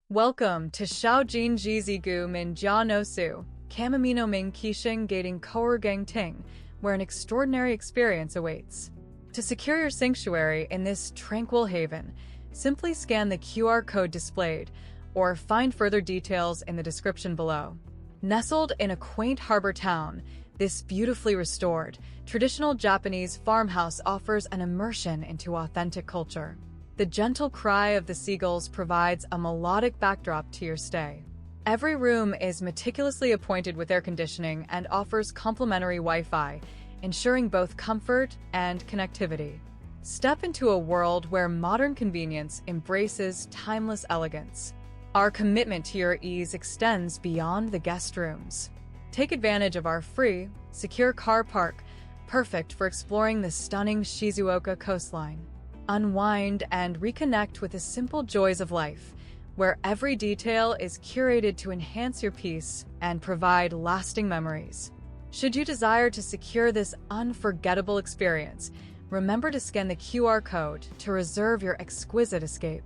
Welcome to Shao Jizigu Min Jia noSu, kamomenoMing kiSheng gating koeruGang Ting, where an extraordinary experience awaits. To secure your sanctuary in this tranquil haven, simply scan the QR code displayed or find further details in the description below. Nestled in a quaint harbor town, this beautifully restored, traditional Japanese farmhouse offers an immersion into authentic culture. The gentle cry of the seagulls provides a melodic backdrop to your stay. Every room is meticulously appointed with air conditioning and offers complimentary Wi-Fi, ensuring both comfort and connectivity. Step into a world where modern convenience embraces timeless elegance. Our commitment to your ease extends beyond the guest rooms. Take advantage of our free, secure car park, perfect for exploring the stunning Shizuoka coastline. Unwind and reconnect with the simple joys of life, where every detail is curated to enhance your peace and provide lasting memories. Should you desire to secure this unforgettable experience, remember to scan the QR code to reserve your exquisite escape.